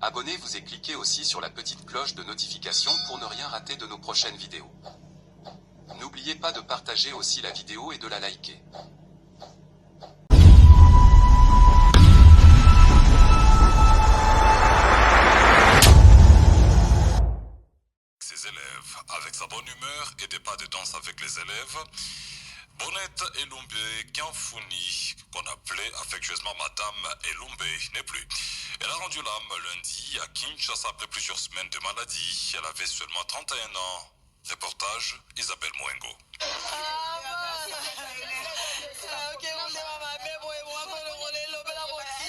Abonnez-vous et cliquez aussi sur la petite cloche de notification pour ne rien rater de nos prochaines vidéos. N'oubliez pas de partager aussi la vidéo et de la liker. Ses élèves, avec sa bonne humeur et des pas de danse avec les élèves, Bonnette Elumbe Kianfouni, qu'on appelait affectueusement Madame Elumbe, n'est plus. Elle a rendu l'âme lundi à Kinshasa après plusieurs semaines de maladie. Elle avait seulement 31 ans. Reportage Isabelle Mouengo.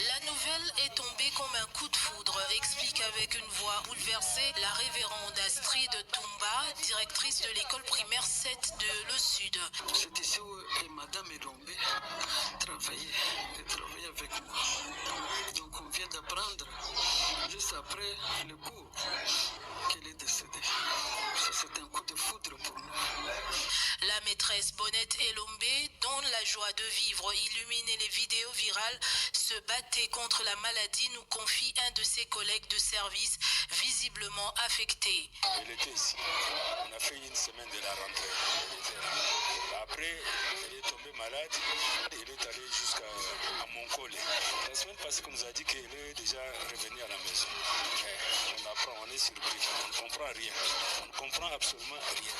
La nouvelle est tombée comme un coup de foudre, explique avec une voix bouleversée la révérende Astrid Toumba, directrice de l'école primaire 7 de Le Sud. C'est ici où Madame Elombe travaillait avec moi. Donc on vient d'apprendre, juste après le cours, qu'elle est décédée. C'est un coup de foudre pour nous. La maîtresse Bonnette Elombe, dont la joie de vivre illuminait les vidéos virales, se battait contre la maladie, nous confie un de ses collègues de service, visiblement affecté. Elle était ici. On a fait une semaine de la rentrée. Elle était là. Après, elle est tombée malade. Elle est allée jusqu'à Moncole. La semaine passée, on nous a dit qu'elle est déjà revenue à la maison. On apprend, on est surpris. On ne comprend rien. On ne comprend absolument rien.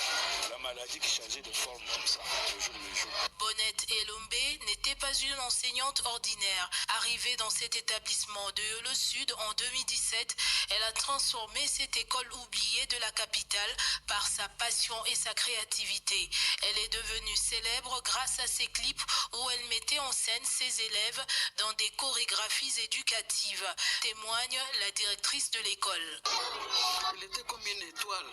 La maladie qui changeait de forme comme ça, de jour le jour. Bonnette Elombe n'était pas une enseignante ordinaire. Arrivée dans cet établissement de Le Sud en 2017, elle a transformé cette école oubliée de la capitale par sa passion et sa créativité. Elle est devenue célèbre grâce à ses clips où elle mettait en scène ses élèves dans des chorégraphies éducatives, témoigne la directrice de l'école. Elle était comme une étoile.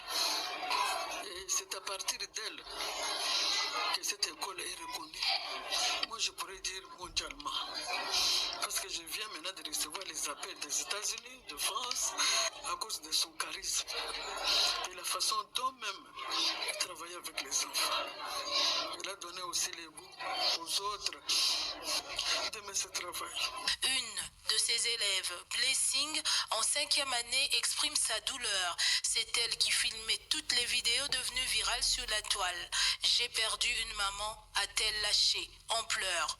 Et c'est à partir d'elle que cette école est reconnue. Moi, je pourrais dire mondialement. Parce que je viens maintenant de recevoir les appels des États-Unis, de France, à cause de son charisme. Et la façon dont même elle travaillait avec les enfants. Elle a donné aussi les goûts aux autres d'aimer ce travail. Une de ses élèves, Blessing, en 5e année, exprime sa douleur. C'est elle qui filmait toutes les vidéos devenues virales sur la toile. J'ai perdu une maman, a-t-elle lâché, en pleurs.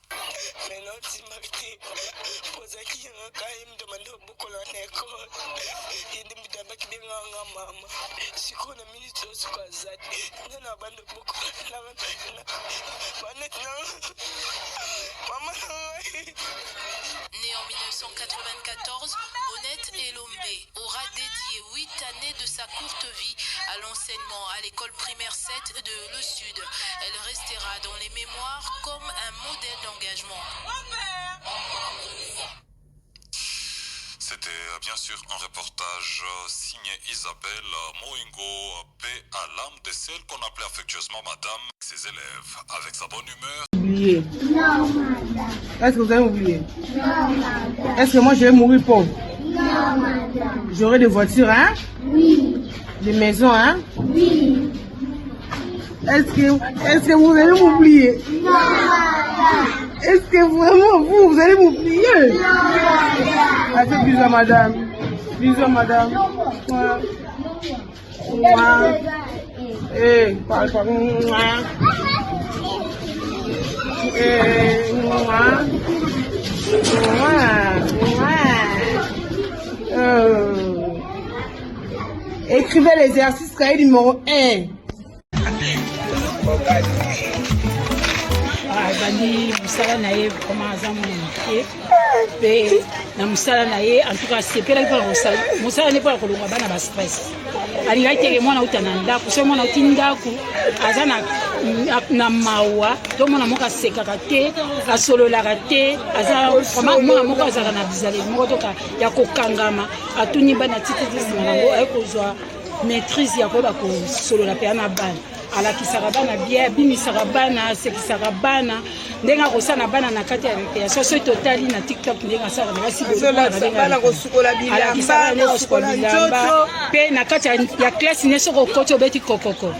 Née en 1994, Bonnette Elombe aura dédié 8 années de sa courte vie à l'enseignement à l'école primaire 7 de Le Sud. Elle restera dans les mémoires comme un modèle d'engagement. C'était bien sûr un reportage signé Isabelle Moingo, paix à l'âme de celle qu'on appelait affectueusement Madame, ses élèves, avec sa bonne humeur. Oublié. Non, madame. Est-ce que vous avez oublié? Non, madame. Est-ce que moi je vais mourir pauvre? Non, madame. J'aurai des voitures, hein? Oui. Des maisons, hein? Oui. Est-ce que vous allez m'oublier? Non, madame. Est-ce que vraiment vous allez m'oublier? Non, madame. Elle fait bisous à madame. Bisous à madame. Ouais. Ouais. Eh, parle pas. Ouais. Eh, ouais. Écrivez l'exercice cahier numéro 1. Bandi musala na ye koma aza moke pe na musala na ye en tout cas sepela pour musala ne pas kolonga bana ba stress alinga teke mwana uta na ndako so mwana uti ndako aza na mawa to mwana moka sekaka te asololaka te aza mwana moko azaka na bizale moko toka ya kokangama atuni bana titi zinga nango ay kozwa maîtrise ya koba ko solola pe na bana alakisaka bana bien bimisaka bana sekisaka bana ndenga kosana bana na kati ya recréation so totali na TikTok ndenga saka na basi bana kosukola bilamba pe na kati ya classe neso ko koto beti kokoko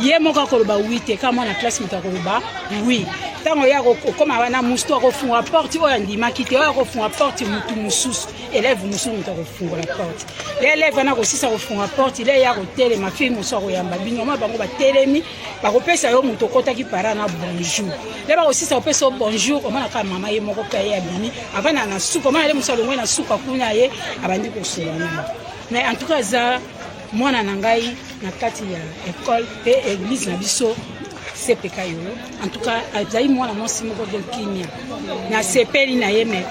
ye moko koloba 8 kama na classe mutakoloba oui ntango ya kokoma wana musto akofungola porte oyo andimaki te oyo akofungola porte mutu mosusu élève mosusu moto akofungola porte le élève wana akosisa kofungola porte ile ya kotelema fille mosusu akoyamba bino ma bango batelemi bakopesa yo moto okotaki para na bonjour le bakosisa kopesa yo bonjour omonaka mama ye moko mpe ye abimi avanda na suka omona le mosusu alongwe na suka kuna ye abandi kosola nini mais en tout cas eza mwana na ngai na kati ya école mpe église na biso CPK yo en tout cas azali mwana mwasi moko de kimia na sepeli na ye me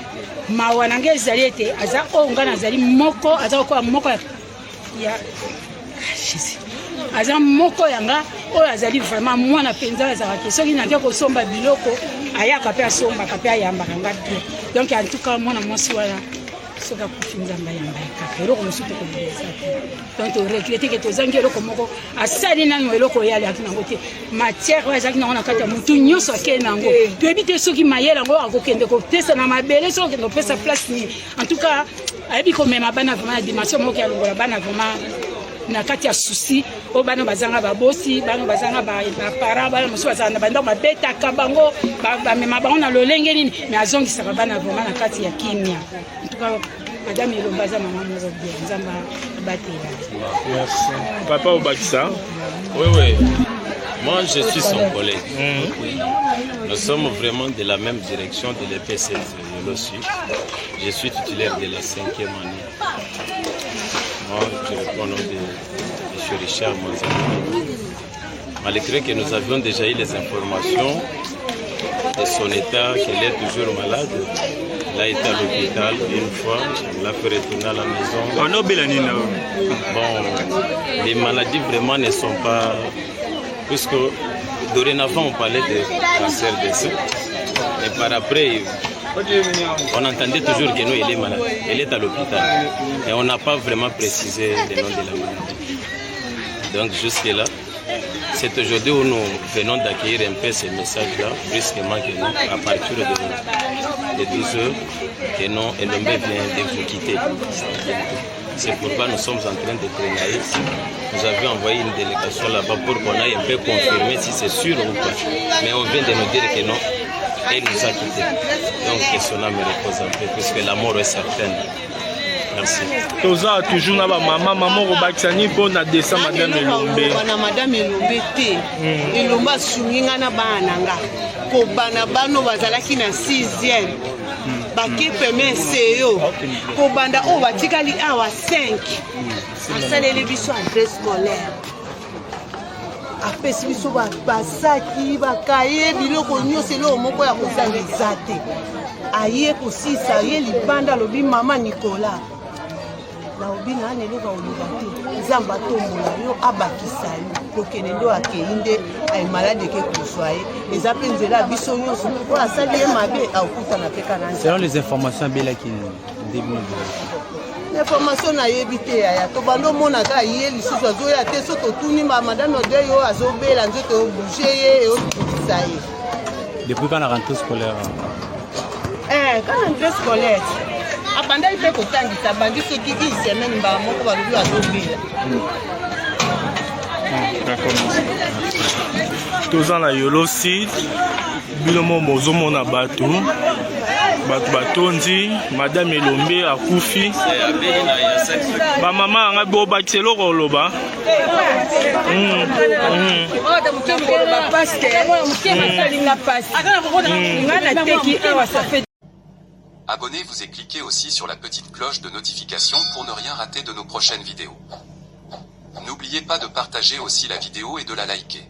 mawa na ngai ezali ete aza oyo ngai nazali moko aza kokola moko ya jésus aza moko yanga oyo azali vraiment mwana mpenza azalaki soki nake kosomba biloko ayaka mpe asombaka mpe ayambaka nga bien donc en tout cas mwana mwasi wana soki akufi nzambe ayamba ye kaka eloko mosusu tokolibeza te donc toregrete ke tozangi eloko moko asali nano eloko oyo aliaki nango te matière oyo azalaki nango na kati ya motu nyonso akei nango toyebi te soki mayele yango akokende kopesa na mabele soki okende kopesa place nini en tout cas ayebi komema bana vraiment na dimension moko ya longola bana vraiment na kati ya susi oyo bana bazanga babosi bana bazanga bapara bana mosusu bazala na bandako babetaka bango bamema bango na lolenge nini mais azongisaka bana vraiment na kati ya kimia en tout cas madame elomba aza mama moko bien nzambe abatela. Merci. Papa Obakisa. Oui. Moi, je suis son collègue. Nous sommes vraiment de la même direction de l'EP7 Yolo Sud. Je suis titulaire de la 5e année. Moi, je réponds au nom de M. Richard Manzano. Malgré que nous avions déjà eu les informations de son état, qu'elle est toujours malade, elle a été à l'hôpital une fois, on l'a fait retourner à la maison. Bon, les maladies vraiment ne sont pas... Puisque dorénavant on parlait de cancer des seins, et par après on entendait toujours que nous elle est malade, elle est à l'hôpital, et on n'a pas vraiment précisé le nom de la maladie. Donc jusque là, c'est aujourd'hui où nous venons d'accueillir un peu ces messages-là, brusquement que nous, à partir de 12 heures, que nous, Elombe vient de vous quitter. C'est pourquoi nous sommes en train de traîner. Nous avions envoyé une délégation là-bas pour qu'on aille un peu confirmer si c'est sûr ou pas. Mais on vient de nous dire que non, elle nous a quittés. Donc que son âme repose un peu, puisque la mort est certaine. Merci. Toza toujours na ba maman Robakisani pour na descend madame Elombe. Na madame Elombe te. Elomba sunginga na bana nga. Ko bana bano bazalaki na 6e. Baki peme seyo. Ko banda o batikali awa 5. Asaleli biso adresse scolaire. Apesi biso basaki bakaye biloko nyonso lo moko ya kozaliza te. Aye kosisa ye libanda lobi mama Nicolas. Na obina ane loka olubate zamba tombola yo abakisa yo kokene ndo akeinde ay malade ke kuswaye les appenzela biso nyonso ko asali ye mabe akuta na peka na selon les informations bela ki début l'information na yebite ya to bando mona ka ye lisusu azoya te so to tuni ma madame de yo azobela nzoto bouger ye yo kusaye depuis quand la rentrée scolaire quand la rentrée scolaire abanda ipe kotangisa bandi soki ki semaine ba moko balubi azobela toza na Yolo Sud bilomo mozomona bato batondi madame Elombe akufi bamama anga bobakisa eloko oloba Abonnez-vous et cliquez aussi sur la petite cloche de notification pour ne rien rater de nos prochaines vidéos. N'oubliez pas de partager aussi la vidéo et de la liker.